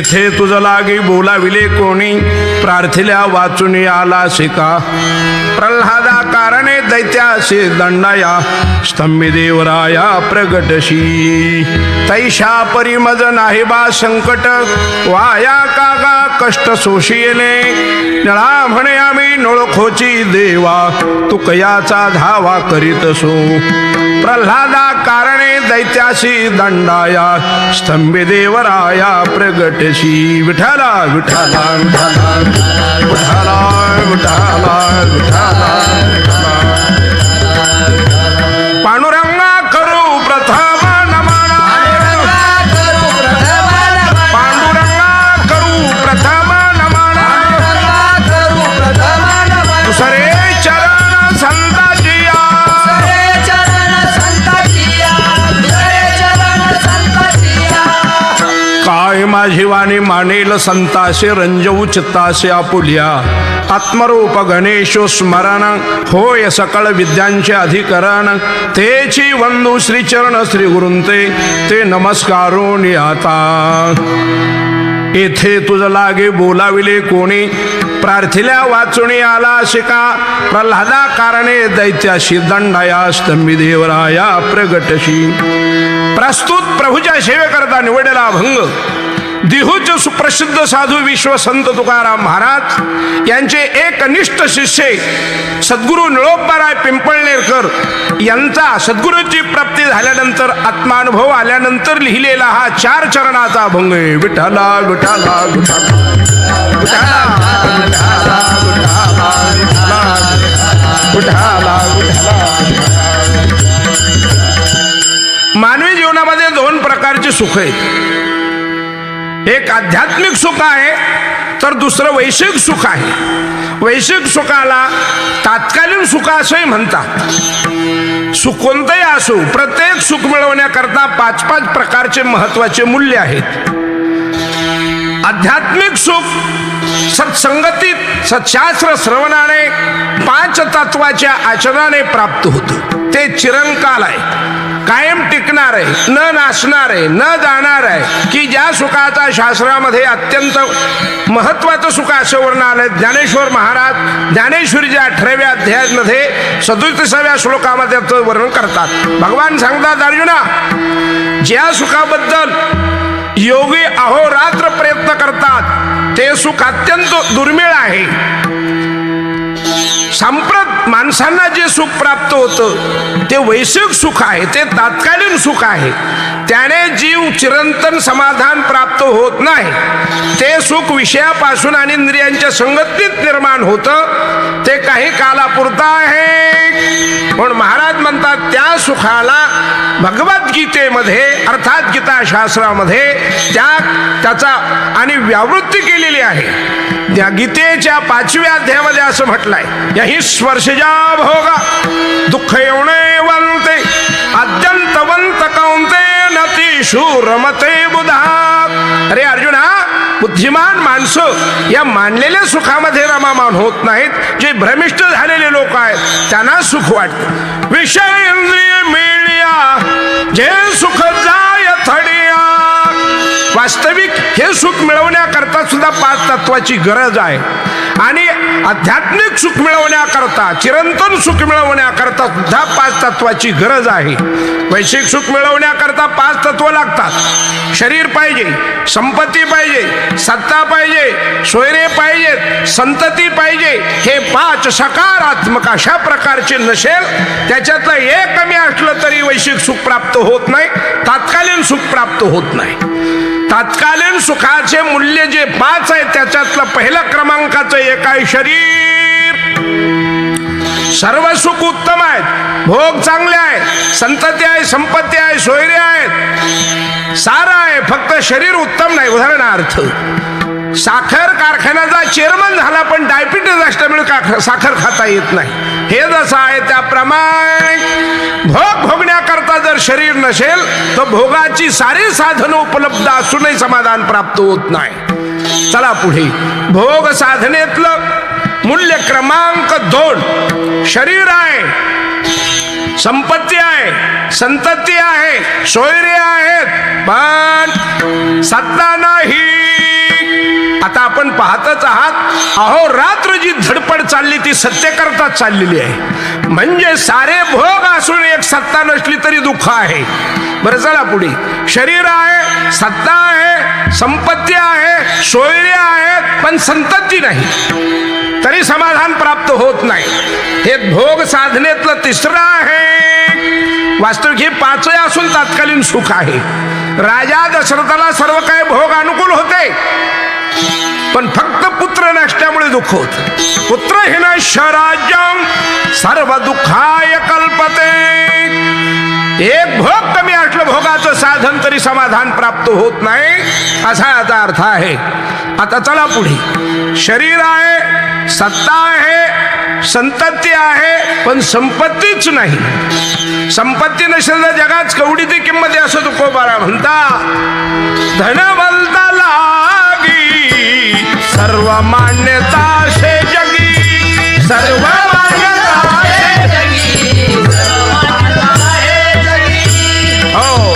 येथे तुझ लागे बोलाविले कोणी, प्रार्थिल्या वाचून आला शिका. प्रल्हादा कारणे दैत्यासे दंडाया, स्तंभी देवराया प्रगटशी. तैशा परिमज नाही बा संकट, वाया कागा कष्ट सोशिले. नळा म्हणे आम्ही नोळखोची देवा, तू कयाचा धावा करीत सो. प्रल्हादा कारणे दैत्याशी दंडाया, स्तंभी देवराया प्रगटशी. विठाला विठाला विठाला विठाला विठाला विठाला. पांडुरंगा करू प्रथम नमन, पांडुरंगा करू प्रथम नमन. दुसरे चरण संताजिया, काय माझी वाणी मानेल संतासे, रंजवू चित्तासे आपुल्या. आत्मरूप गणेशो स्मरण, होय सकळ विद्यांचे अधिकरण. तेची वंदू श्रीचरण श्री गुरुंते, ते नमस्कारून आता. येथे तुझ लागे बोलाविले कोणी, प्रार्थिल्या वाचून आला शिका. प्रल्हादा कारणे दैत्याशी दंडाया, स्तंभी देवराया प्रगटशी. प्रस्तुत प्रभूच्या सेवेकरता निवडलेला अभंग दिहूचे सुप्रसिद्ध साधू विश्वसंत तुकाराम महाराज यांचे एकनिष्ठ शिष्य सद्गुरू निळोबाराय पिंपळनेरकर यांचा सद्गुरूची प्राप्ती झाल्यानंतर, आत्मानुभव आल्यानंतर लिहिलेला हा 4 चरणाचा अभंग आहे. विठ्ठला विठ्ठला विठ्ठला विठ्ठला विठ्ठला विठ्ठला. मानवी जीवनामध्ये 2 प्रकारची सुख आहेत. एक आध्यात्मिक सुख आहे, तर दुसरं वैश्विक सुख आहे. वैश्विक सुखाला तात्कालीन सुख असंही म्हणतात. सुख कोणतंही असो, प्रत्येक सुख मिळवण्याकरता 5-5 प्रकारचे महत्वाचे मूल्य आहेत. आध्यात्मिक सुख सत्संगतीत सत्शास्त्र श्रवणाने 5 तत्वाच्या आचरणाने प्राप्त होतं. ते चिरंकाल आहे, कायम टिकणार आहे, न नाशणार आहे, न जाणार आहे. की ज्या सुखाचा शास्त्रामध्ये अत्यंत महत्वाचं सुख असं वर्णन आलंय. ज्ञानेश्वर महाराज ज्ञानेश्वरीच्या 18व्या अध्यायामध्ये 37व्या श्लोकामध्ये वर्णन करतात. भगवान सांगतात, अर्जुना, ज्या सुखाबद्दल योगी अहोरात्र प्रयत्न करतात ते सुख अत्यंत दुर्मिळ आहे. सांप्रत माणसांना जे सुख प्राप्त होतं ते वैश्विक सुख आहे, ते तात्कालीन सुख आहे. त्याने जीव चिरंतन समाधान प्राप्त होत नाही. ते सुख विषयापासून आणि इंद्रियांच्या संगतीत निर्माण होतं, ते काही कालापुरता आहे. पण महाराज म्हणतात, त्या सुखाला भगवद्गीतेमध्ये अर्थात गीता शास्त्रामध्ये त्याचा आणि व्यावृत्ती केलेली आहे. त्या गीतेच्या 5व्या अध्यायामध्ये असं म्हटलंय, यही स्पर्शजा भोगा दुःख येणे वंते अत्यंतवंत कौंते नती शूरमते बुधा. अरे अर्जुना, बुद्धिमान माणसं या मानलेल्या सुखामध्ये रमामान होत नाहीत. जे भ्रमिष्ट झालेले लोक आहेत त्यांना सुख वाटतं. विषय इंद्रिय मिळया जे सुख जाय थडिया. वास्तविक हे सुख मिळवण्याकरता सुद्धा 5 तत्वाची गरज आहे. आणि आध्यात्मिक सुख मिळवण्याकरता, चिरंतन सुख मिळवण्याकरता सुद्धा 5 तत्वाची गरज आहे. वैश्विक सुख मिळवण्याकरता 5 तत्व लागतात. शरीर पाहिजे, संपत्ती पाहिजे, सत्ता पाहिजे, सोयरे पाहिजेत, संतती पाहिजे. हे 5 सकारात्मक अशा प्रकारचे नसेल, त्याच्यातलं एक कमी असलं तरी वैश्विक सुख प्राप्त होत नाही, तात्कालीन सुख प्राप्त होत नाही. तात्कालीन सुखाचे मूल्य जे 5 आहे त्याच्यातलं पहिल्या क्रमांकाचं एक आहे शरीर. सर्व सुख उत्तम आहेत, भोग चांगले आहेत, संतती आहे, संपत्ती आहे, सोयरे आहेत, सारं आहे, फक्त शरीर उत्तम नाही. उदाहरणार्थ, साखर कारखान्याचा चेअरमन झाला पण डायबिटीज असल्यामुळे साखर खाता येत नाही. हे जसं आहे त्याप्रमाणे भोग भोगण्याकरता जर शरीर नसेल तर भोगाची सारी साधनं उपलब्ध असूनही समाधान प्राप्त होत नाही. चला पुढे, भोग साधनेतलं मूल्य क्रमांक 2 शरीर आहे, संपत्ती आहे, संतती आहे, सोयरे आहेत, पण सत्ता नाही. आता आपण पाहतच आहात, अहो रात्र जी धडपड चालली ती सत्तेकरता चाललेली आहे. म्हणजे सारे भोग असून एक सत्ता नसली तरी दुःख आहे. बरं चला पुढे. शरीर आहे, सत्ता आहे, संपत्ती आहे, सोयरे आहेत, पण संतती नाही, तरी समाधान प्राप्त होत नाही. हे भोग साधनेतलं तिसरं आहे. वास्तविक हे पाचही असून तात्कालीन सुख आहे. राजा दशरथाला सर्व काही भोग अनुकूल होते, पण फक्त पुत्र नसल्यामुळे दुःख होत. पुत्र हिनश्च राज्यं सर्व दुःखाय कल्पते. एक भोग कमी असलं भोगाचं साधन तरी समाधान प्राप्त होत नाही, असा याचा अर्थ आहे. आता चला पुढे. शरीर आहे, सत्ता आहे, संतती आहे, पण संपत्तीच नाही. संपत्ती नसेल तर जगात कवडीची किंमत आहे असं तुकोबारा म्हणता. धनवंता लागी सर्व मान्यता शे जगी, सर्व मान्यता शे जगी, हो.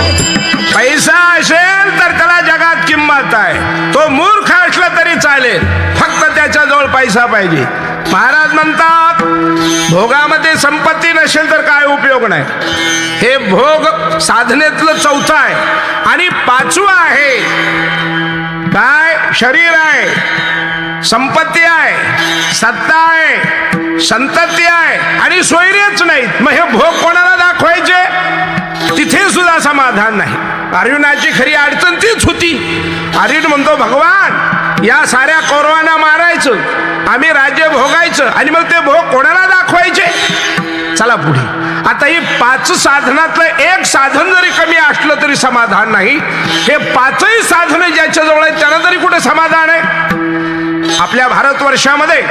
पैसा असेल तर त्याला जगात किंमत आहे. तो मूर्ख असला तरी चालेल, फक्त त्याच्याजवळ पैसा पाहिजे. महाराज म्हणतात भोगामध्ये संपत्ती नसेल तर काय उपयोग नाही. हे भोग साधनेतलं चौथं आहे. आणि पाचवं आहे काय? शरीर आहे, संपत्ती आहे, सत्ता आहे, संतती आहे आणि सोयरेच नाहीत. मग हे भोग कोणाला दाखवायचे? तिथे सुद्धा समाधान नाही. अर्जुनाची खरी अडचण तीच होती. अर्जुन म्हणतो भगवान या साऱ्या कौरवांना मारायचं, आम्ही राज्य भोगायचं आणि मग ते भोग कोणाला दाखवायचे? चला पुढे. आता ही पाच साधनातलं एक साधन जरी कमी असलं तरी समाधान नाही. हे पाचही साधन ज्याच्याजवळ आहेत त्याला तरी कुठे समाधान आहे? आपल्या भारतवर्षामध्ये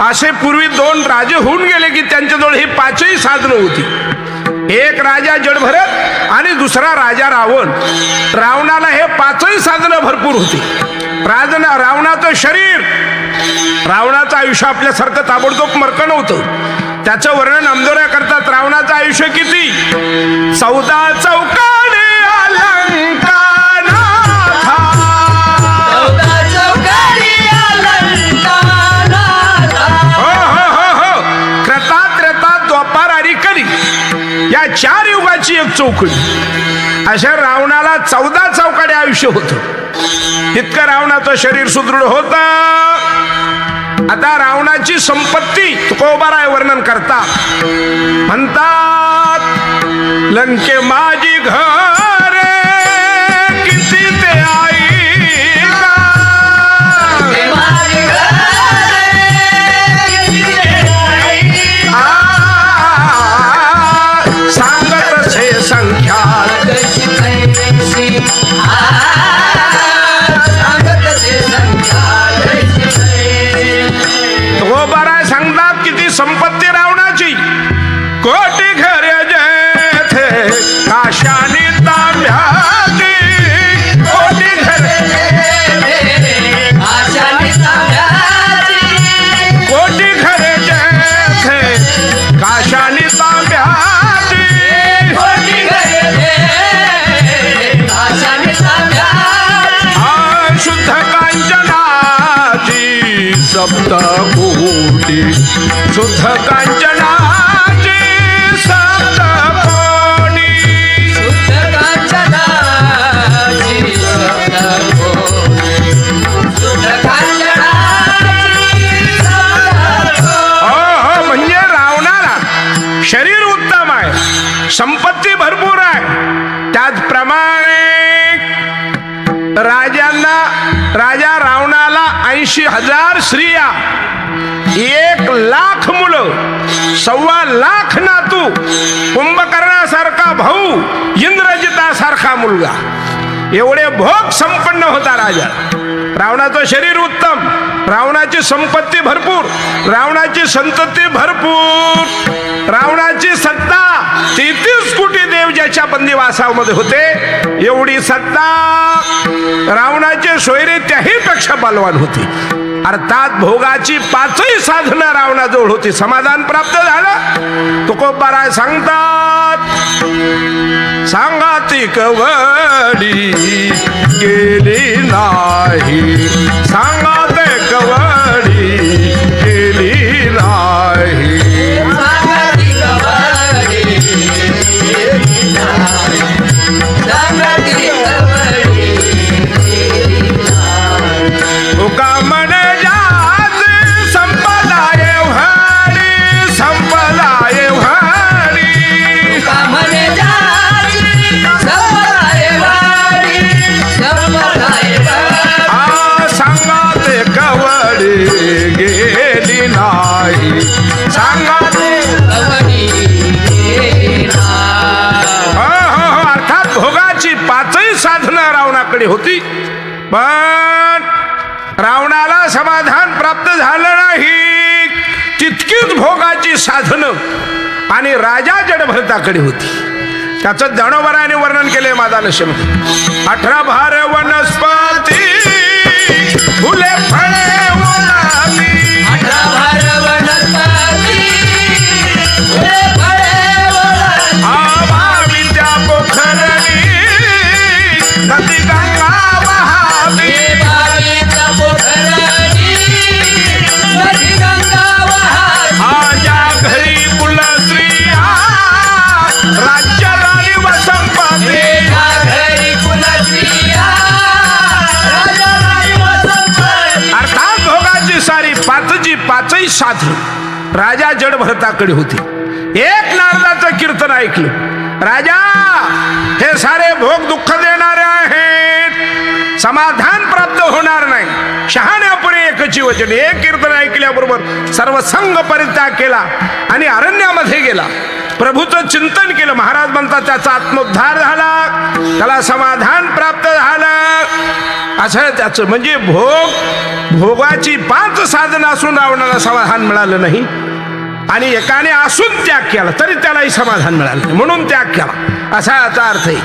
असे पूर्वी 2 राजे होऊन गेले की त्यांच्याजवळ ही पाचही साधनं होती. एक राजा जडभरत आणि दुसरा राजा रावण. रावणाला हे पाचही साधनं भरपूर होती. रावणाचं शरीर, रावणाचं आयुष्य आपल्यासारखं ताबडतोब मरकं नव्हतं. त्याचं वर्णन आमदोऱ्या करतात. रावणाचं आयुष्य किती? 14 चौकाने अलंकार था, 14 चौकाने अलंकार था. हो. क्रता त्रेता द्वापार आणि कली या 4 युगाची एक चौकडी. अशा रावणाला 14 चौकाडे आयुष्य होतं. इतकं रावणाचं शरीर सुदृढ होतं. आता रावणाची संपत्ती तुकोबाराय वर्णन करतात. म्हणतात लंके माझी घरे किती ते आई सांगत से संख्या सांगतात किती संपत्ती रावणाची. कोटी घरे जेथे काशानी तांब्याची, कोटी घरे काशानी तांब्याची, कोटी घरे जेथे काशानी तांब्याची, कोटी घरे काशानी तांब्याची. शुद्ध कांचनाची सप्तकोटी, शुद्ध कांचनाची सप्तकोटी, शुद्ध कांचनाची सप्तकोटी, शुद्ध कांचनाची सप्तकोटी. हो. म्हणजे रावणाला शरीर उत्तम आहे, संपत्ती भरपूर आहे. त्याचप्रमाणे राजा रावणाला 80,000 स्त्रिया, 1,00,000 मुलं, 1,25,000 नातू, कुंभकर्णासारखा भाऊ, इंद्रजितासारखा मुलगा. एवढे भोग संपन्न होता राजा. रावणाचं शरीर उत्तम, रावणाची संपत्ती भरपूर, रावणाची संतती भरपूर, रावणाची सत्ता 33 कोटी देव ज्याच्या बंदिवासामध्ये होते एवढी सत्ता. रावणाचे सोयरे त्याही पेक्षा बलवान होते. अर्थात भोगाची 5ही साधनं रावणाजवळ होती. समाधान प्राप्त झालं. तुकोबाराय सांगतात सांगाती कवडी गेली नाही, सांगा नाही सांगा हो अर्थात भोगाची पाचही साधनं रावणाकडे होती, पण रावणाला समाधान प्राप्त झालं नाही. तितकीच भोगाची साधनं आणि राजा जडभरताकडे होती. त्याचं दणोबराने वर्णन केले मादालक्ष्मी. 18 भार वनस्पती फुले फळे ओलावी, 18 भार वनस्पती फुले फळे ओलावी, विद्या पोखरणी नदी गंगा वहावी, विद्या पोखरणी नदी गंगा वहावी, ज्या घरी कुल स्त्रिया राज्य राणी व संपत्ती, घरी कुलस्त्रिया राजा राणी व संपत्ती. अर्थात भोगाची सारी पाचही साधन राजा जडभरताकडे होती. एक नारदाचं कीर्तन ऐकलं, राजा हे सारे भोग दुःख देणारे आहेत, समाधान प्राप्त होणार नाही. शहाण्यापुढे एकची वचन. एक कीर्तन ऐकल्याबरोबर सर्व संघ परित्याग केला आणि अरण्यामध्ये गेला. प्रभूचं चिंतन केलं. महाराज म्हणतात त्याचा आत्मोद्धार झाला, त्याला समाधान प्राप्त झालं. असं त्याचं म्हणजे भोगाची 5 साधनं असून रावणाला समाधान मिळालं नाही आणि एकाने असून त्याग केला तरी त्यालाही समाधान मिळालं नाही, म्हणून त्याग केला असा याचा अर्थ आहे.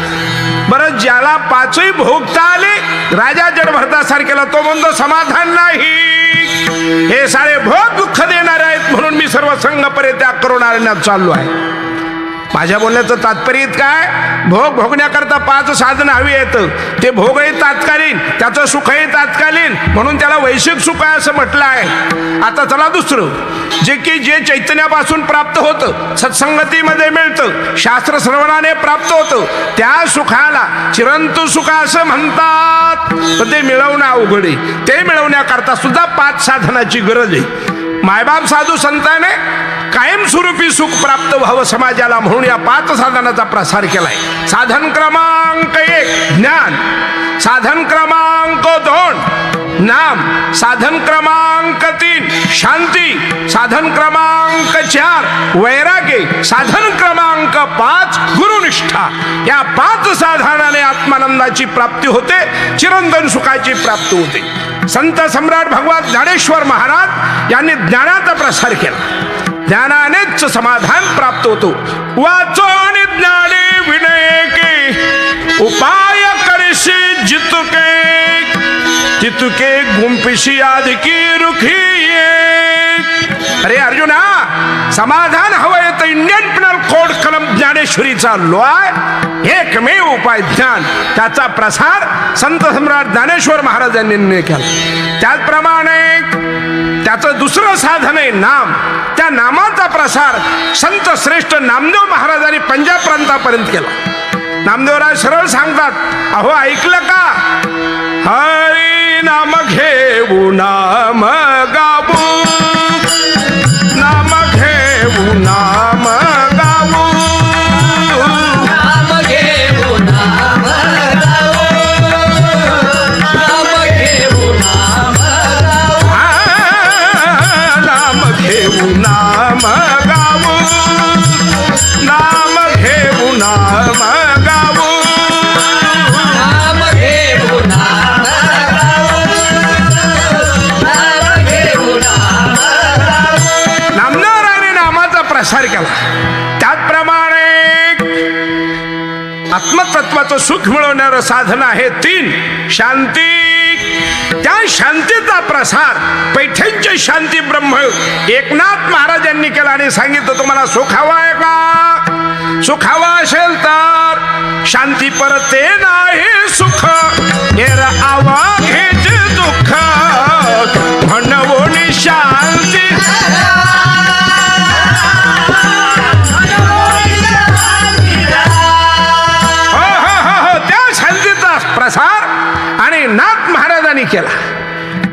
बरं, ज्याला 5ही भोगता आले राजा जडभरतासारख्याला, तो म्हणतो समाधान नाही, हे सारे भोग दुःख देणारे आहेत म्हणून मी सर्व संघ परित्याग करून अरण्यात चाललो आहे. माझ्या बोलण्याचं तात्पर्य काय, भोग भोगण्याकरता 5 साधनं हवी आहेत. ते भोगही तात्कालीन, त्याचं सुखही तात्कालीन, म्हणून त्याला वैश्विक सुख आहे असं म्हटलं आहे. आता चला दुसरं, जे चैतन्यापासून प्राप्त होतं, सत्संगतीमध्ये मिळतं, शास्त्र श्रवणाने प्राप्त होतं, त्या सुखाला चिरंतु सुख असं म्हणतात. तर ते मिळवणं अवघड आहे. ते मिळवण्याकरता सुद्धा 5 साधनाची गरज आहे. मायबाप साधू संतांने कायमस्वरूपी सुख प्राप्त व्हावं समाजाला म्हणून या 5 साधनाचा प्रसार केलाय. साधन क्रमांक 1 ज्ञान, साधन क्रमांक 2 नाम, साधन क्रमांक 3 शांती, साधन क्रमांक 4 वैराग्य, साधन क्रमांक 5 गुरुनिष्ठा. या 5 साधनाने आत्मानंदाची प्राप्ती होते, चिरंतन सुखाची प्राप्ती होते. संत सम्राट भगवान ज्ञानेश्वर महाराज यांनी ज्ञानाचा प्रसार केला. ज्ञानानेच समाधान प्राप्त होतो. वाचो आणि ज्ञानी विनय के उपाय करशी जितके, जितके गुंपिशी आधिकी रुखी. अरे अर्जुना, समाधान हवंय तर इंडियन पिनल कोड कलम ज्ञानेश्वरीचा लोय एकमेव उपाय ज्ञान. त्याचा प्रसार संत सम्राट ज्ञानेश्वर महाराजांनी केला. त्याचप्रमाणे त्याचं दुसरं साधन आहे नाम. त्या नामाचा प्रसार संत श्रेष्ठ नामदेव महाराजांनी पंजाब प्रांतापर्यंत केला. नामदेवराज सरळ सांगतात, अहो ऐकलं का, हरी नाम घेऊ नाम गाऊ, नाम घेऊ नाम गाऊ, नाम घेऊ नाम गाऊ, नाम घेऊ नाम गाऊ, नाम घेऊ नाम गाऊ, नाम घेऊ नाम गाऊ, नाम घेऊ नाम गाऊ, नाम घेऊ नाम गाऊ. नामदेवरायाने नामाचा प्रसार केला. त्याचप्रमाणे आत्मतत्वाचं सुख मिळवणारं साधन आहे 3 शांती. त्या शांतीचा प्रसार पैठणचे शांती ब्रह्म एकनाथ महाराजांनी केला आणि सांगितलं, तुम्हाला सुख हवं आहे का, सुख हवं असेल तर शांती परते नाही सुख, हेर आवाघेचे दुःख म्हणून शांती. त्या शांतीचा प्रसार आणि नाथ महाराजांनी केला.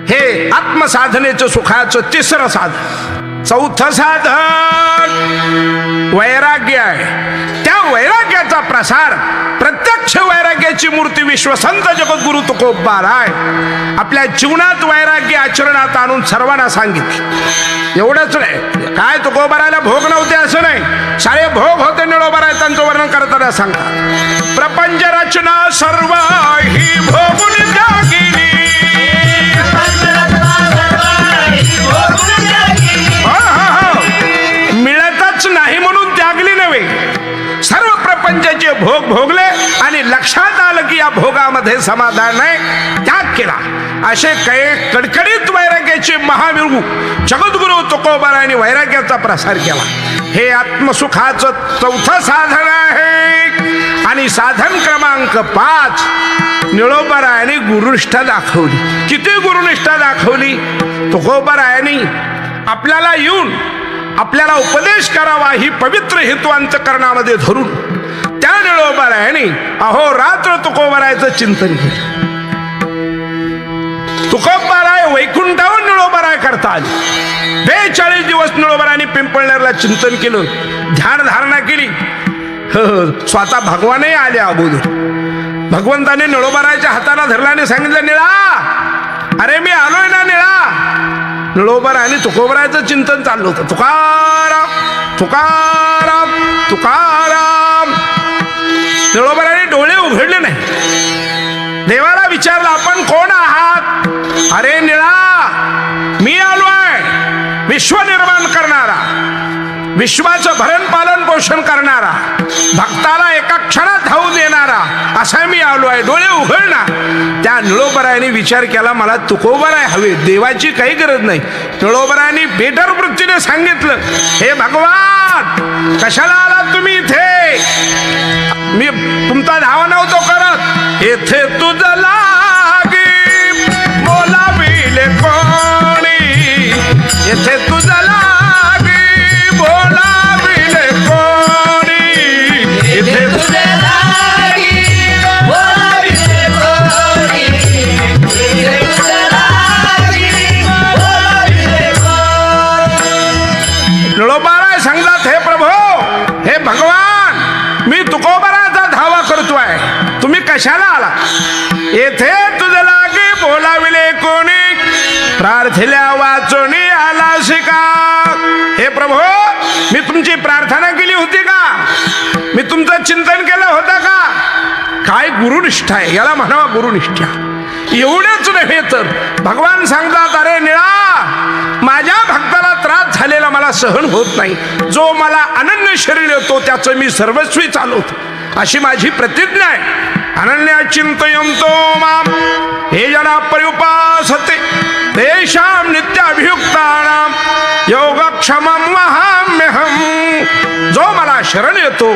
हे आत्मसाधनेचं सुखाचं 3रं साधन. चौथं साधन वैराग्य आहे. त्या वैराग्याचा प्रसार प्रत्यक्ष वैराग्याची मूर्ती विश्वसंत जगद्गुरु तुकोबा राय आपल्या जीवनात वैराग्य आचरणात आणून सर्वांना सांगितले. एवढंच नाही, काय तुकोबारायला भोग नव्हते असं नाही, सारे भोग होते निळोबाराय त्यांचं वर्णन करताना सांगतात. प्रपंच रचना सर्व ही भोगून त्यागिनी, मिळतच नाही म्हणून त्यागली नव्हे, सर्व प्रपंचाचे भोग भोगले आणि लक्षात आलं की या भोगामध्ये समाधान नाही, त्याग केला. असे काही कडकडीत वैराग्याचे महाविरू जगद्गुरु तुकोबारायांनी वैराग्याचा प्रसार केला. हे आत्मसुखाचं चौथं साधन आहे. आणि साधन क्रमांक 5 निळोबारायांनी गुरुनिष्ठा दाखवली. किती गुरुनिष्ठा दाखवली? तुकोबारायांनी आपल्याला येऊन आपल्याला उपदेश करावा ही पवित्र हेतू अंतःकरणामध्ये धरून त्या निळोबारायांनी अहोरात्र तुकोबारायचं चिंतन केलं. तुकोबाराय वैकुंठावर निळोबाराय करता आले. 42 दिवस निळोबारायांनी पिंपळनेरला चिंतन केलं, ध्यान धारणा केली. स्वतः भगवानही आले अगोदर. भगवंताने निळोबारायच्या हाताला धरला आणि सांगितलं, निळा, अरे मी आलोय ना निळा. निळोबारायांनी तुकोबारायचं चिंतन चाललं होतं. तुकाराम तुकाराम तुकाराम. निळोबारायांनी डोळे उघडले नाही. देवाला विचारलं, आपण कोण आहात? अरे निळा, मी आलोय विश्व निर्माण करणारा, विश्वाचं भरण पालन पोषण करणारा, भक्ताला एका क्षणात धावू देणारा, असा मी आलो आहे, डोळे उघडणार. त्या निळोबारायांनी विचार केला, मला तुकोबाराय हवे, देवाची काही गरज नाही. निळोबारायांनी बेटर वृत्तीने सांगितलं, हे भगवान, कशाला आलात तुम्ही इथे? मी तुमचा धावा नव्हतो करत. येथे तुझं लागी बोलाविले कोणी, येथे तुझं लागी बोलाविले कोणी, येथे तुझे लागी बोलाविले कोणी, येथे तुझे लागी बोलाविले कोणी. निळोबाराय सांगतात, हे प्रभू, हे भगवान, मी तुकोबाराचा धावा करतोय, तुम्ही कशाला आला? येथे तुझं लागे बोलाविले कोणी, प्रार्थल्या वाचोनी आला शिका. हे प्रभू, मी तुमची प्रार्थना केली होती का? मी तुमचं चिंतन केलं होतं का? काय गुरुनिष्ठा आहे, याला म्हणावा गुरुनिष्ठा. एवढेच नव्हे तर भगवान सांगतात, अरे निळा, माझ्या भक्ताला त्रास झालेला मला सहन होत नाही. जो मला अनन्य शरीर येतो त्याचं मी सर्वस्वी चालवतो, अशी माझी प्रतिज्ञा आहे. अनन्य चिंतयंतो माम हे जना पर्युपासते तेषां नित्याभियुक्तानां योगक्षमं वहाम्यहं. जो मला शरण येतो,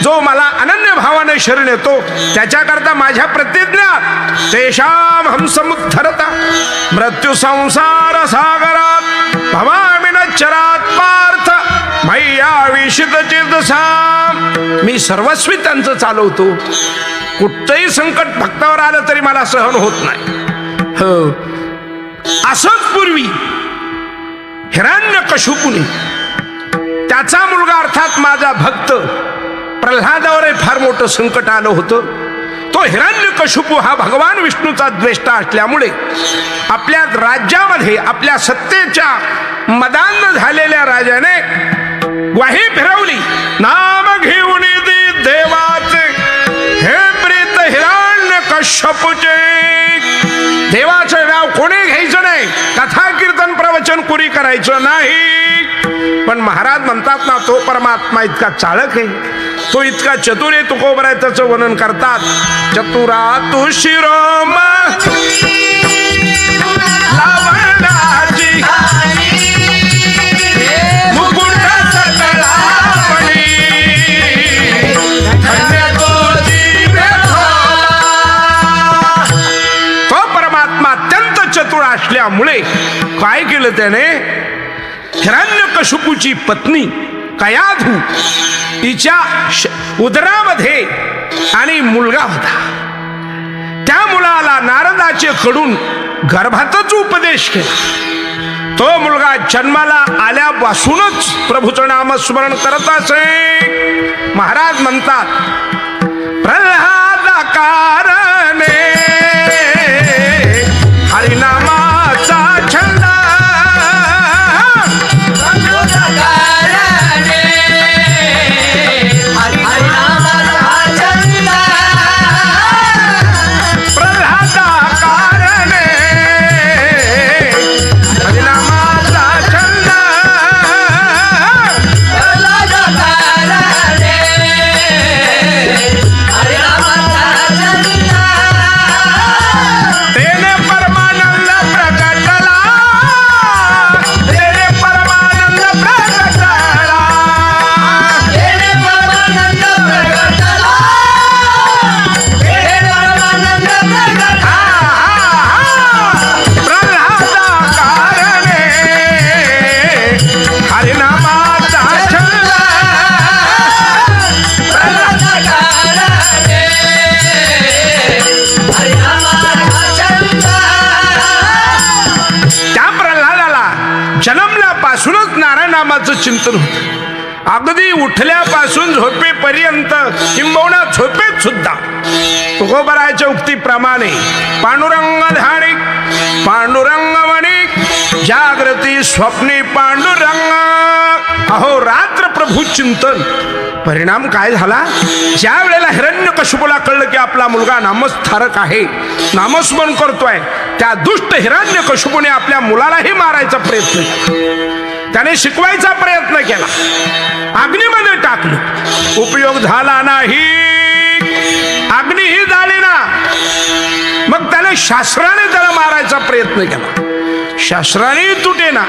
जो मला अनन्य भावाने शरण येतो, त्याच्याकरता माझ्या प्रतिज्ञा, तेषां हंसमुद्धरता मृत्यू संसार सागरात भवामि नश्चरात् पार्थ मय्या विशित चित्तसां. मी सर्वस्वी त्यांचं चालवतो. कुठचंही संकट भक्तावर आलं तरी मला सहन होत नाही. असंच पूर्वी हिरण्यकशिपूने त्याचा मुलगा अर्थात माझा भक्त प्रल्हादावर फार मोठं संकट आलं होतं. तो हिरण्यकशिपू हा भगवान विष्णूचा द्वेष्टा असल्यामुळे आपल्या राज्यामध्ये आपल्या सत्तेच्या मदांध झालेल्या राजाने ग्वाही फिरवली, नाम घेऊन देवाचे हे प्रेत हिरण्यकशिपूचे. देवाचं नाव कोणी घ्यायचं नाही, कथा कीर्तन प्रवचन कुणी करायचं नाही. पण महाराज म्हणतात ना, तो परमात्मा इतका चाळक आहे, तो इतका चतुर आहे. तुकोबाराय त्याचं वर्णन करतात, चतुरा तू शिरोमा लावणाची मुकुट सकळापणी धन्य तोची व्यथा. तो परमात्मा अत्यंत चतुर असल्यामुळे काय केलं त्याने, हिरण्यकशिपूची पत्नी कयाधू तिच्या उदरामध्ये आणि मुलगा होता. त्या मुलाला नारदाचे कडून गर्भातच उपदेश केला. तो मुलगा जन्माला आल्यापासूनच प्रभूचं नामस्मरण करत असे. महाराज म्हणतात प्रल्हादाकारणे हरिनामाचा छंद नामाचं चिंतन होत. अगदी उठल्यापासून झोपेपर्यंत किंबहुना झोपेत सुद्धा तुकोबराच्या उक्तीप्रमाणे पांडुरंग ध्यानिक पांडुरंग वणिक जागृती स्वप्नी पांडुरंग अहो रात्र प्रभू चिंतन. परिणाम काय झाला, ज्या वेळेला हिरण्यकशिपूला कळलं की आपला मुलगा नामस्धारक आहे, नामस्मरण करतोय, त्या दुष्ट हिरण्यकशिपूने आपल्या मुलालाही मारायचा प्रयत्न केला. त्याने शिकवायचा प्रयत्न केला, अग्नीमध्ये टाकलं, उपयोग झाला नाही, अग्नीही जाळी ना. मग त्याने शास्त्राने त्याला मारायचा प्रयत्न केला, शास्त्राने तुटेना.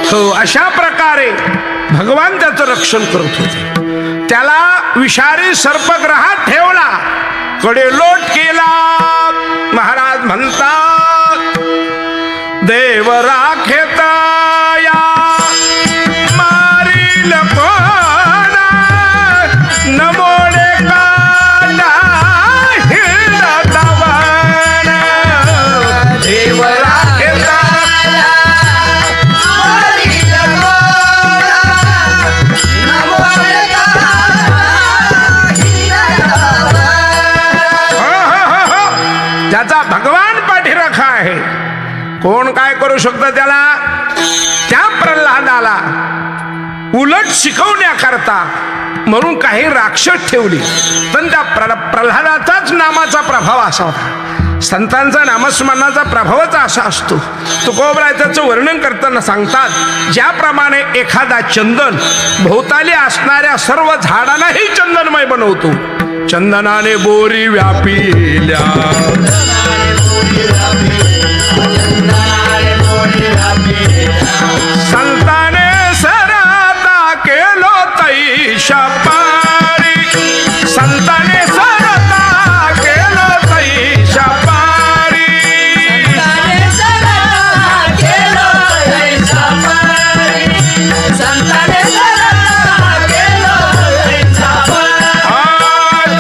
हो, अशा प्रकारे भगवान त्याचं रक्षण करत होते. त्याला विषारी सर्पग्रहात ठेवला, कडेलोट केला. महाराज म्हणतात देव राखेत मारील कोण नमोडे काटा हिरदावन. देव राखेत त्याचा भगवान पाठीराखा आहे. कोण काय करू शकतं त्याला? त्या प्रल्हादाला उलट शिकवण्याकरता म्हणून काही राक्षस ठेवली, पण त्या प्रल्हादाचाच नामाचा प्रभाव असा होता. संतांचा नामस्मरणाचा प्रभावच असा असतो. तुकोबराय त्याचं वर्णन करताना सांगतात, ज्याप्रमाणे एखादा चंदन भोवताली असणाऱ्या सर्व झाडांनाही चंदनमय बनवतो, चंदनाने बोरी व्यापिल्या संताने सरता केलो तैशा पारी, संताने सरता केलो तैशा पारी.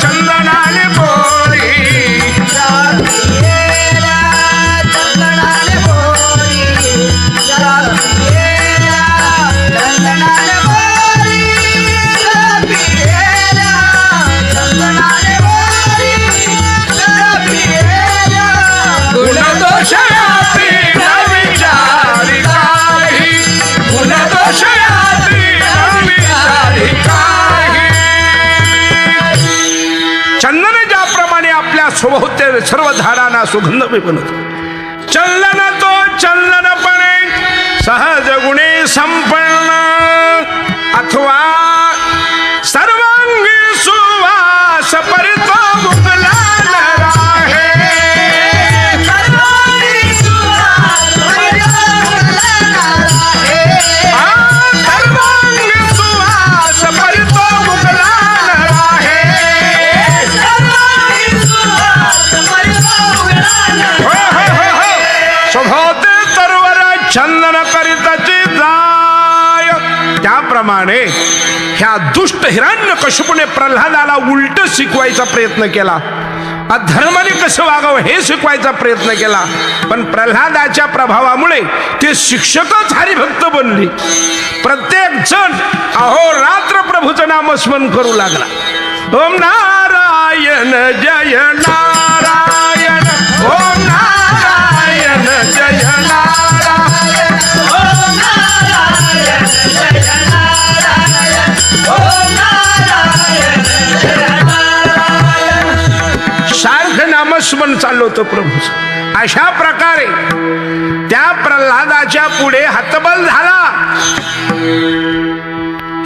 चंदनाने बोरी चंदन ज्याप्रमाणे आपल्या स्वभोवते सर्व झाडांना सुगंध बनवतो, चंदन तो चंदनपणे सहज गुणे संपन्न अथवा सर्वांगी सुवास परितो मुकला राहे. सर्वांगी सुवास परितो मुकला राहे. स्वभावते तरवर चंदन करीताची जाय. त्याप्रमाणे ह्या दुष्ट हिरण्यकशिपूने प्रल्हादाला उलट शिकवायचा प्रयत्न केला. अधर्माने कसं वागावं हे शिकवायचा प्रयत्न केला. पण प्रल्हादाच्या प्रभावामुळे ते शिक्षकच हरिभक्त बनले. प्रत्येक जण अहोरात्र प्रभूचं नामस्मरण करू लागला. ओम नारायण जय नारायण, ओम नारायण जय नारायण, ओम नारायण जय नारायण, ओम नारायण जय नारायण. सारखं नामस्मरण चाललं होतं प्रभूचं. अशा प्रकारे त्या प्रल्हादाच्या पुढे हतबल झाला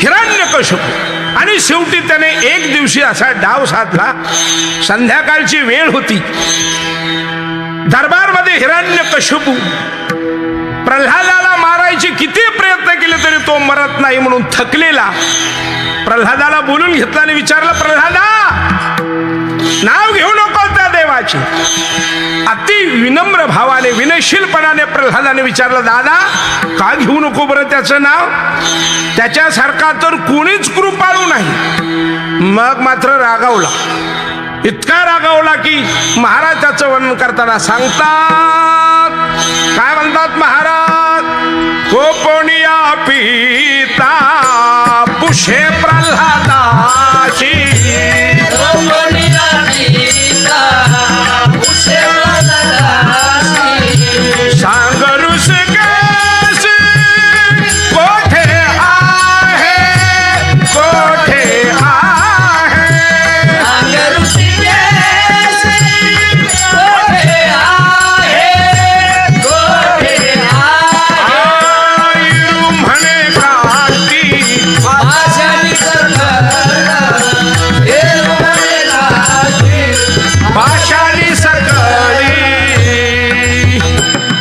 हिरण्यकशिपू. आणि शेवटी त्याने एक दिवशी असा डाव साधला. संध्याकाळची वेळ होती. दरबारमध्ये हिरण्यकशिपू प्रल्हादाला मारायचे किती प्रयत्न केले तरी तो मरत नाही म्हणून थकलेला प्रल्हादाला बोलून घेतला आणि विचारलं, प्रल्हादा, नाव घेऊ नको त्या देवाचे. अति विनम्र भावाने विनयशीलपणाने प्रल्हादाने विचारलं, दादा का घेऊ नको बरं त्याचं नाव? त्याच्यासारखा तर कोणीच कृपाळू नाही. मग मात्र रागावला. इतका रागावला की महाराज त्याचं वर्णन करताना सांगतात, काय म्हणतात महाराज, कोपणिया पिता पुषे प्रल्हादाची, सांग ऋषिकेश कोठे आहे, कोठे आहे, आईरू म्हणे काठी भाषानी सकळी.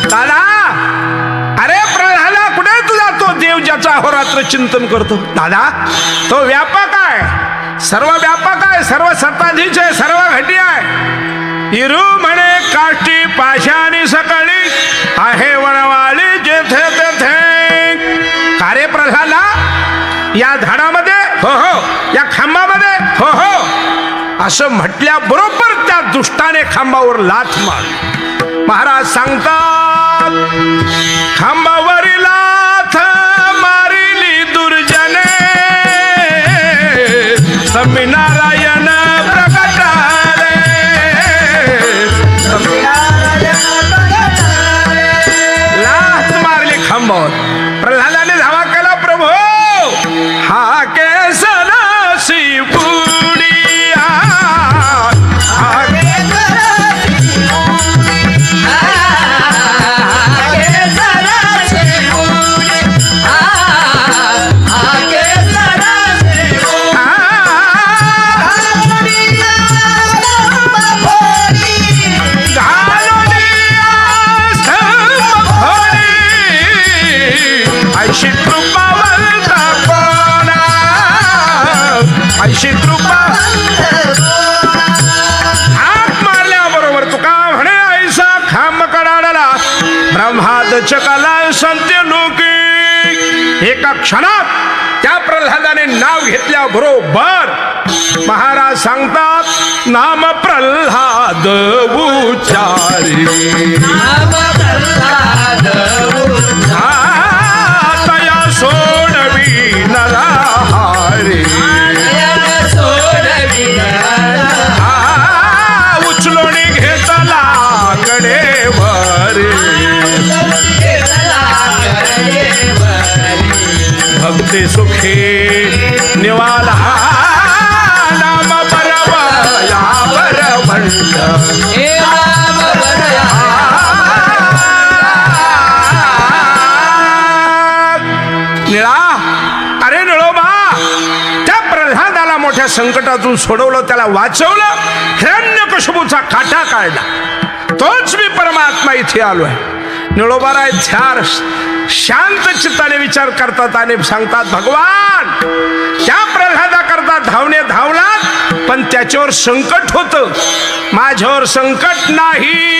दादा, अरे प्रल्हादा, कुठे तुझा तो देव ज्याचा अहोरात्र चिंतन करतो? दादा, तो व्यापक आहे, सर्व व्यापक आहे, सर्व सत्ताधीश आहे, सर्व घटी आहे. इरू म्हणे काष्टी पाशानी सकळी आहे वनवाळी जेथे तेथे. का रे प्रल्हादा, या झाडामध्ये हो हो, या खांबामध्ये हो हो असं म्हटल्याबरोबर त्या दुष्टाने खांबावर लाथ मारली. महाराज सांगतात, खांबावरी लाथ मारिली दुर्जने, स्वामीनारायण प्रगटाले, लाथ मारली खांबावर. प्रल्हादाने धावा केला, प्रभू हा केसरसी पुडिया, हा ऐशी कृपावंता कोणा, ऐशी कृपा. हात मारल्याबरोबर तुका म्हणे ऐसा खांब कडाडला, ब्रह्माद चकला संत्य लोकी. एका क्षणात त्या प्रल्हादाने नाव घेतल्या बरोबर महाराज सांगतात, नाम प्रल्हाद उच्चारी, तया सोडवी नरहारी, उचलोणी घेतला कडेवर, भक्ती सुखी निवाला, नाम परवया परवंत. निळा, अरे निळोबा, त्या प्रल्हादाला मोठ्या संकटातून सोडवलं, त्याला वाचवलं, हिरण्यकशिपूचा काटा काढला. तोच मी परमात्मा इथे आलोय. निळोबाराय ध्यार शांत चित्ताने विचार करतात आणि सांगतात, भगवान त्या प्रल्हादा करता धावणे धावलात, पण त्याच्यावर संकट होतं, माझ्यावर संकट नाही,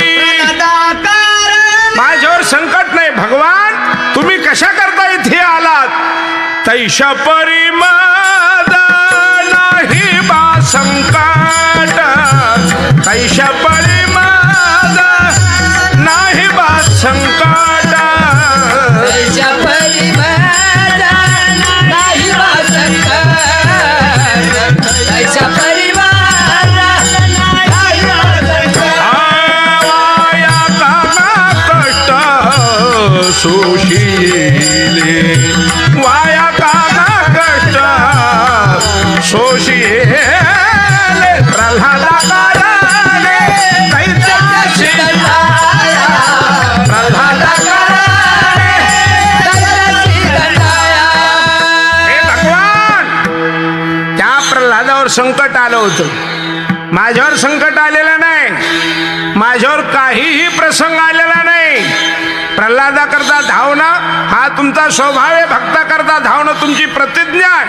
माझ्यावर संकट नाही. भगवान तुम्ही कशा करता इथे आलात? तैशा परिमादा नाही नाही बा संकट कैशा परी माझा नाही बा संकट कैशा परी माझा नाही बा संकट कैशा परी माझा नाही बा संकट वाया काना कष्ट सोशिले वाया काना कष्ट सोशिले प्रल्हादा कारणे दैत्याची दंडाया प्रल्हादा कारणे दैत्याची दंडाया हे भगवान त्या प्रल्हादावर संकट आलं होतं माझ्यावर संकट आलेलं नाही माझ्यावर काहीही प्रसंग आलेला नाही प्रल्हादा करता धावणं हा तुमचा स्वभाव आहे भक्ता करता धावणं तुमची प्रतिज्ञा आहे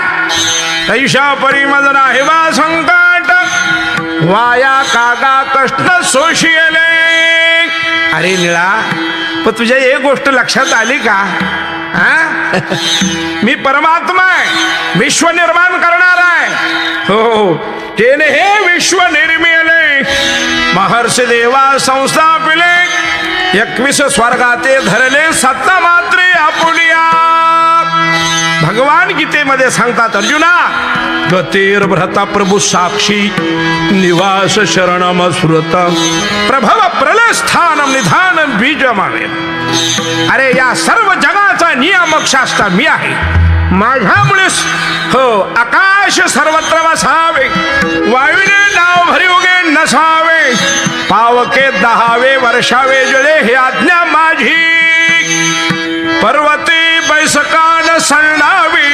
कैशा परिमद नाही बा संकट वाया कागा कष्ट सोशियले अरे निळा पण तुझ्या एक गोष्ट लक्षात आली का हा? मी परमात्मा आहे विश्व निर्माण करणार आहे हो तेने हे विश्व निर्मिले महर्षी देवा संस्थापिले 21 स्वर्गाते धरले सत्ता मात्रे आपुलिया भगवान गीतेमध्ये सांगतात अर्जुना गतेर भ्रता प्रभू साक्षी निवास शरणमस्मृत प्रभव प्रलय स्थानम निधानम बीजमावे अरे या सर्व जगाचा नियामक शास्त्र मी आहे माझ्यामुळे हो आकाश सर्वत्र वसावे वायूने नाव भरी उगे नसावे पावके दहावे वर्षावे जळे हे आज्ञा माझी पर्वती बैसकान संडावी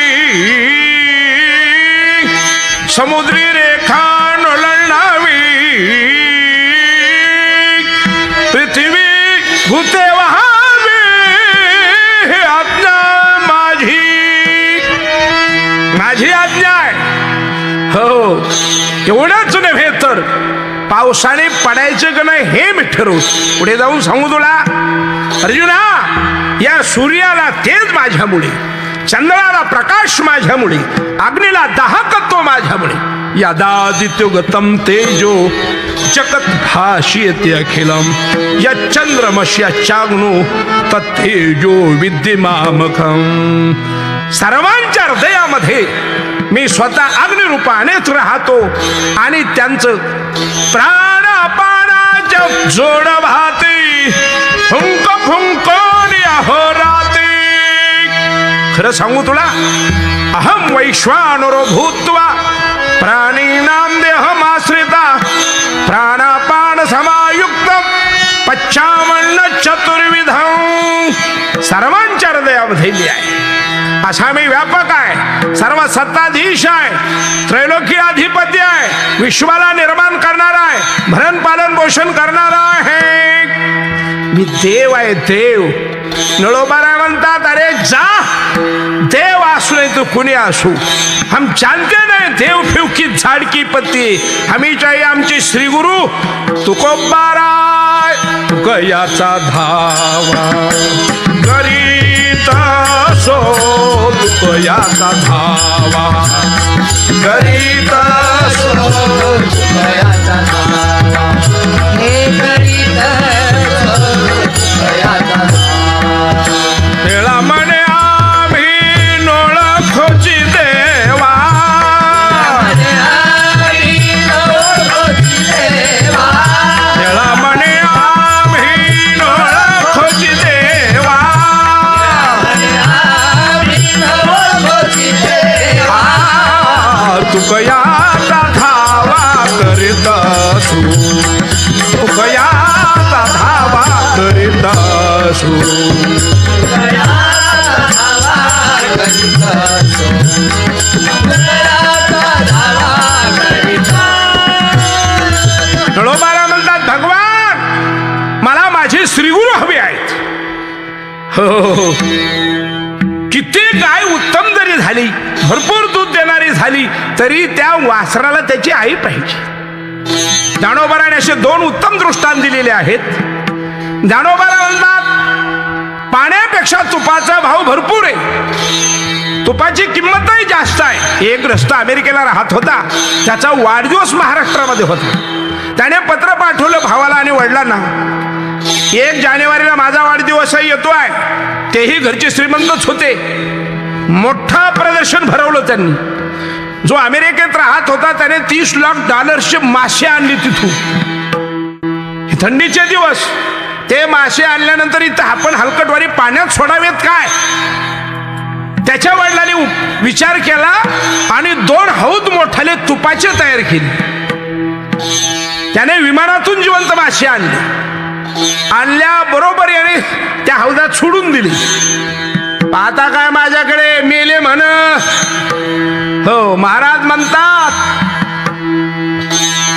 समुद्री रेखा ओलांडावी पृथ्वी भूते वहावी हे आज्ञा माझी आज्ञा आहे हो एवढंच नव्हे तर पावसाने पडायचं का नाही हे मी ठरवू पुढे जाऊन सांगू तुला अर्जुना या सूर्याला तेज माझ्यामुळे चंद्राला प्रकाश माझ्यामुळे अग्नीला दाहकत्व माझ्यामुळे यदादित्यो गतम तेजो जगत भाषयते अखिलम यच्चंद्रमस्याच्चाग्नो तत्तेजो विद्यमामकम सर्वांच्या हृदयामध्ये मी स्वतः अग्निरूपानेच राहतो आणि त्यांचं प्राणापानाच्या जोड भाती फुंक फुंकोनी अहोराती खरं सांगू तुला अहम वैश्वानरो भूत्वा प्राणीनाम देहमाश्रिता प्राणापान समायुक्त पच्चामन्न चतुर्विधं सर्वांच्या हृदयामध्ये मी आहे असा मी व्यापक आहे सर्व सत्ताधीश आहे त्रैलोकी अधिपती आहे विश्वाला निर्माण करणारा आहे भरण पालन पोषण करणारा आहे मी देव आहे देव नळोबारा म्हणतात अरे जा देव असू नाही तो कुणी असू हम जानते नाही देव फिवकी झाडकी पत्ती हमी चाहिए आमचे श्री गुरु तुकोबारा तुकयाचा धावा गरीता सो तुकयाचा धावा गरीता सो तुकयाचा धावा हे करीत तुकयाचा धावा तेळा म्हणे आम्ही नोळखोची देवा तेळा म्हणे आम्ही नोळखोची देवा तुकयाचा धावा करीत असू तुकयाचा धावा करीत असू नळोबाला म्हणतात भगवान मला माझे श्रीगुरु हवे आहेत हो किती गाय उत्तम जरी झाली भरपूर दूध देणारी झाली तरी त्या वासराला त्याची आई पाहिजे ज्ञानोबाराने असे 2 उत्तम दृष्टांत दिलेले आहेत ज्ञानोबारा म्हणतात पाण्यापेक्षा तुपाचा भाव भरपूर आहे तुपाची किंमतही जास्त आहे. एक ग्रस्त अमेरिकेला राहत होता, त्याचा वाढदिवस महाराष्ट्रामध्ये होता. त्याने पत्र पाठवलं भावाला आणि वडिलांना, 1 जानेवारीला माझा वाढदिवसही येतोय. तेही घरचे श्रीमंतच होते. मोठा प्रदर्शन भरवलं त्यांनी. जो अमेरिकेत राहत होता त्याने $30 लाख मासे आणली तिथून. थंडीचे दिवस ते मासे आणल्यानंतर इथं आपण हलकटवारी पाण्यात सोडावेत काय, त्याच्या वडिलांनी विचार केला आणि 2 हौद मोठाले तुपाचे तयार केले. त्याने विमानातून जिवंत मासे आणल्या बरोबर याने त्या हौदात सोडून दिली. आता काय माझ्याकडे मेले म्हण. हो, महाराज म्हणतात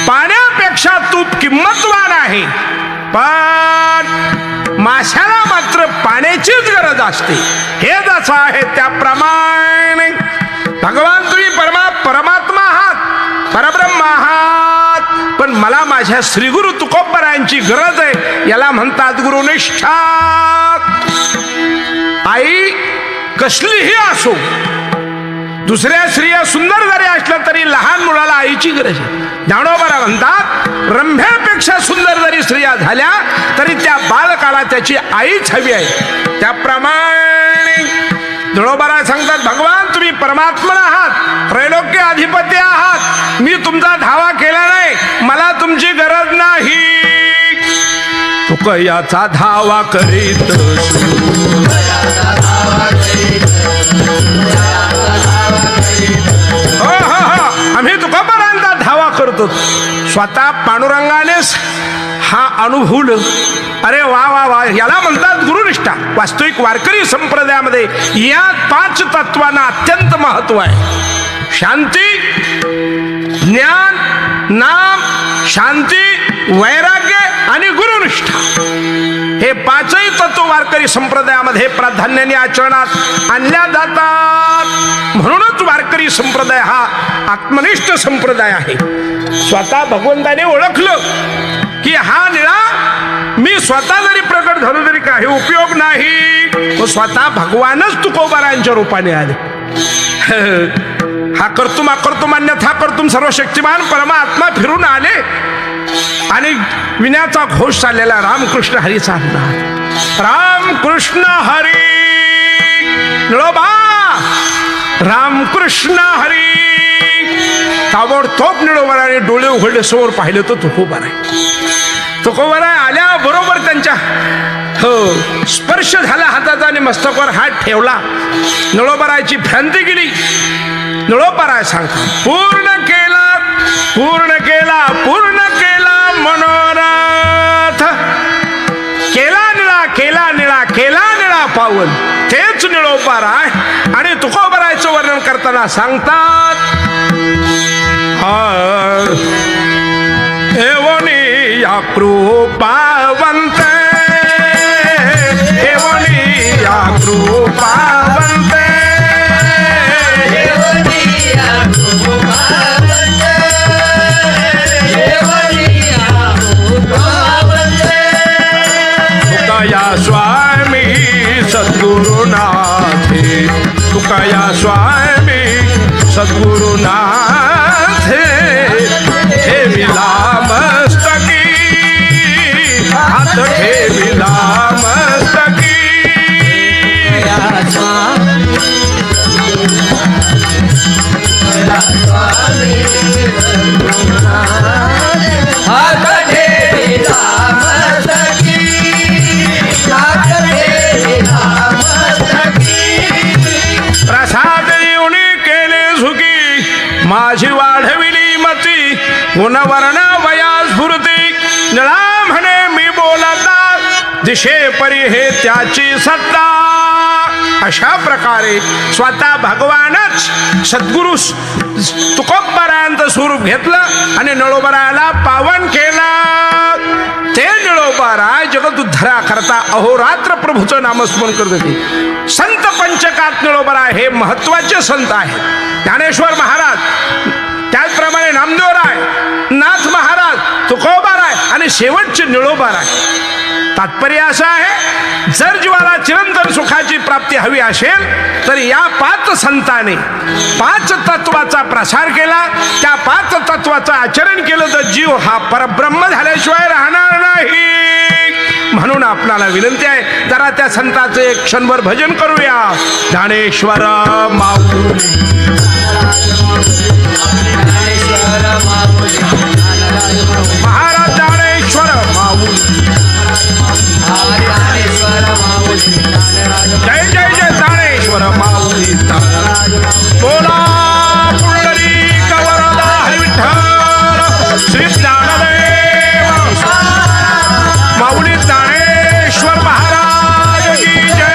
पाण्यापेक्षा तूप किंमतवान आहे, पण माशाला मात्र पाण्याचीच गरज असते. हे जसं आहे त्याप्रमाणे भगवान तुम्ही परमात्मा आहात, परब्रह्म आहात, पण मला माझ्या श्रीगुरु तुकोबरायांची गरज आहे. याला म्हणतात गुरुनिष्ठा. आई कसलीही असो, दुसऱ्या स्त्रिया सुंदर जरी असल्या तरी लहान मुलाला आईची गरज आहे. ज्ञानोबा म्हणतात रंभेपेक्षा सुंदर जरी स्त्रिया झाल्या तरी त्या बालकाला त्याची आईच हवी आहे. त्याप्रमाणे ज्ञानोबा सांगतात भगवान तुम्ही परमात्मा आहात, त्रैलोक्य अधिपती आहात. मी तुमचा धावा केला नाही, मला तुमची गरज नाही. तुकयाचा धावा करीत आम्ही तुकोबरांचा धावा करतो. स्वतः पांडुरंगानेच हा अनुभवलं. अरे वा वा वा, याला म्हणतात गुरुनिष्ठा. वास्तविक वारकरी संप्रदायामध्ये या 5 तत्वांना अत्यंत महत्व आहे. शांती, ज्ञान, नाम, शांती, वैराग्य आणि गुरुनिष्ठा. हे 5ही तत्व वारकरी संप्रदायामध्ये प्राधान्याने आचरणात आणल्या जातात. म्हणूनच वारकरी संप्रदाय हा आत्मनिष्ठ संप्रदाय आहे. स्वतः भगवंताने ओळखलं की हा निळा मी स्वतः जरी प्रकट झालो तरी काही उपयोग नाही. तो स्वतः भगवानच तुकोबारांच्या रूपाने आले. हा कर्तुम अकर्तुम अन्यथा कर्तुम सर्वशक्तिमान परमात्मा फिरून आले आणि विण्याचा घोष चाललेला रामकृष्ण हरीचा अंदाज. रामकृष्ण हरी निळोबा, रामकृष्ण हरी. ताबडतोब निळोबाने डोळे उघडले, समोर पाहिलं तर तुकोबाराय. तुकोबाराय आल्या बरोबर त्यांच्या स्पर्श झाला हाताचा आणि मस्तकावर हात ठेवला. निळोबारायची भ्रांती गेली. निळोबाराय सांगतात पूर्ण केला, पूर्ण केला, पूर्ण केला मनोरथ. केला निळा, केला निळा, केला निळा पावन. तेच निळोबाराय. आणि तुकोबारायचं वर्णन करताना सांगतात एवनी या कृपावंत, एवनी या कृपावंत, तुकया स्वामी सद्गुरुनाथे, तुकया स्वामी सद्गुरुनाथे. ठेविला मस्तकी, हात ठेविला मस्तकी. हात ठेविला मस्तकी, हात ठेविला मस्तकी. प्रसाद येऊनी केले झुकी, माझी वाढविली मती. गुणवर्ण वया स्फुरती, निळा म्हणे मी बोलता, दिशे परी हे त्याची सत्ता. अशा प्रकारे स्वतः भगवानच सद्गुरु तुकोबरायांचं स्वरूप घेतलं आणि निळोबारायाला पावन केलं. ते निळोबाराय जगत उद्धारा करता अहोरात्र प्रभूचं नामस्मरण करत होते. संत पंचकात निळोबाराय हे महत्वाचे संत आहेत. ज्ञानेश्वर महाराज, त्याचप्रमाणे नामदेवराय, नाथ महाराज, तुकोबाराय आणि शेवटचे निळोबाराय. तात्पर्य असं आहे, जर जीवाला चिरंतन सुखाची प्राप्ती प्राप्ती हवी असेल तर या 5 संतांनी 5 तत्वाचा प्रसार केला, त्या 5 तत्वाचं आचरण केलं तर जीव हा परब्रह्म झाल्याशिवाय राहणार नाही. म्हणून आपल्याला विनंती आहे, जरा त्या संतांचं एक क्षणभर भजन करूया. ज्ञानेश्वर माऊली महाराज ज्ञानेश्वर माऊली, जय जय जय ज्ञानेश्वर माऊली. बोला पुंडलिक वरदा हरी विठ्ठल श्री ज्ञानदेव माऊली ज्ञानेश्वर महाराज की जय.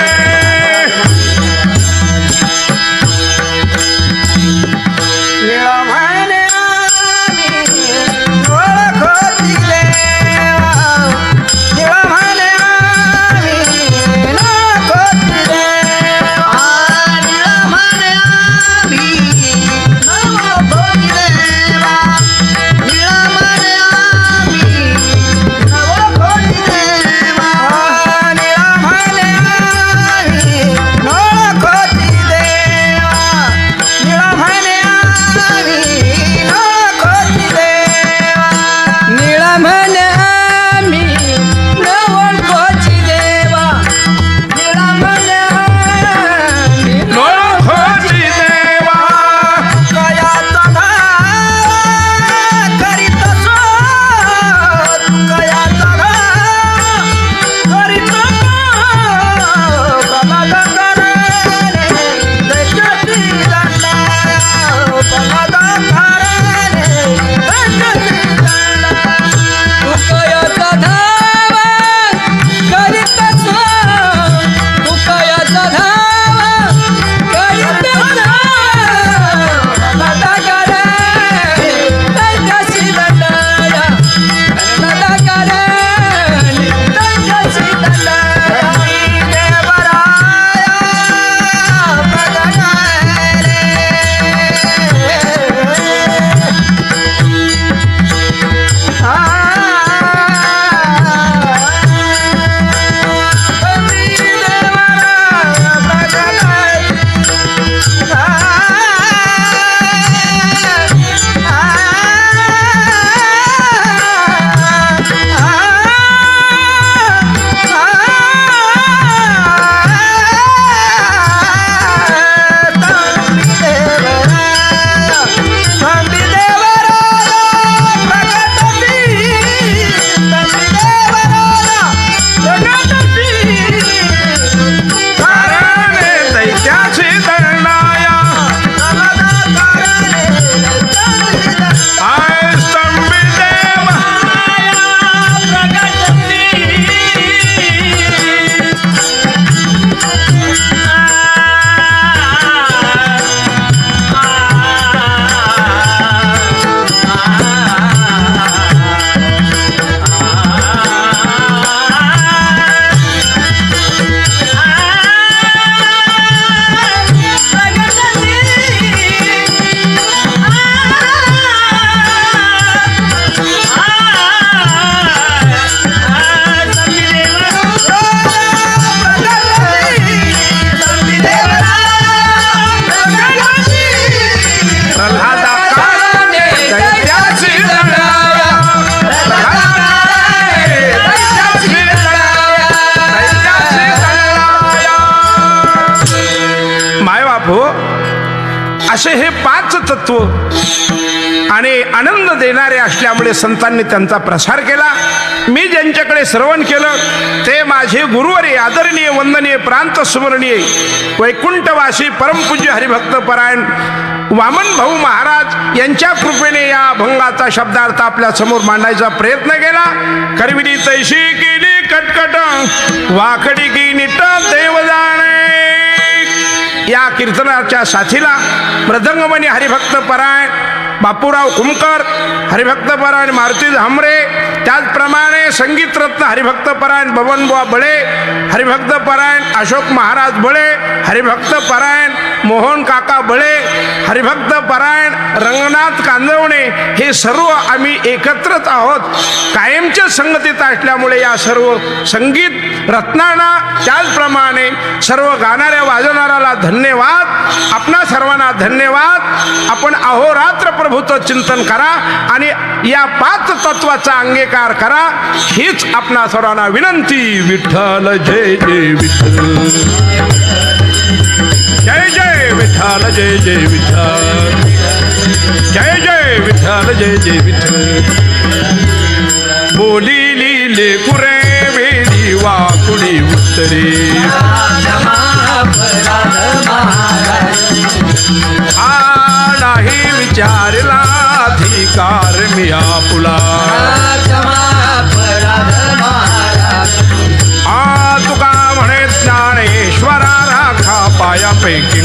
असे हे 5 तत्व आणि आनंद देणारे असल्यामुळे संतांनी त्यांचा प्रसार केला. मी ज्यांच्याकडे श्रवण केलं ते माझे गुरुवरे, आदरणीय, वंदनीय, प्रांत स्मरणीय, वैकुंठवासी, परमपूज्य हरिभक्त परायण वामन भाऊ महाराज यांच्या कृपेने या अभंगाचा शब्दार्थ आपल्या समोर मांडायचा प्रयत्न केला. करविली तैशी केली कटकट, वाकडी की निट देव जाणे. या कीर्तनाच्या साथीला मृदंगमणी हरिभक्त परायण बापूराव कुमकर, हरिभक्तपरायण मारुती झांबरे, त्याचप्रमाणे संगीतरत्न हरिभक्तपरायण बबनबुवा बळे, हरिभक्तपरायण अशोक महाराज बळे, हरिभक्तपरायण मोहन काका बळे, हरिभक्तपरायण रंगनाथ कांदवणे, हे सर्व आम्ही एकत्रच आहोत. कायमच्या संगतीत असल्यामुळे या सर्व संगीत रत्नांना, त्याचप्रमाणे सर्व गाणाऱ्या वाजवणाऱ्याला धन्यवाद. आपणा सर्वांना धन्यवाद. आपण अहोरात्र प्रभूचं चिंतन करा आणि या 5 तत्वाचा अंगीकार करा, हीच आपणा सर्वांना विनंती. विठ्ठल जय जय विठ्ठल, जय जय विठ्ठल, जय जय विठ्ठल, जय जय विठ्ठल, जय जय विठ्ठल. बोलिली लेकुरे वेळी वाकुडी उत्तरे, नाही विचारला अधिकार मी आपुला. तुका म्हणे ज्ञानेश्वरा राखा पायापैकी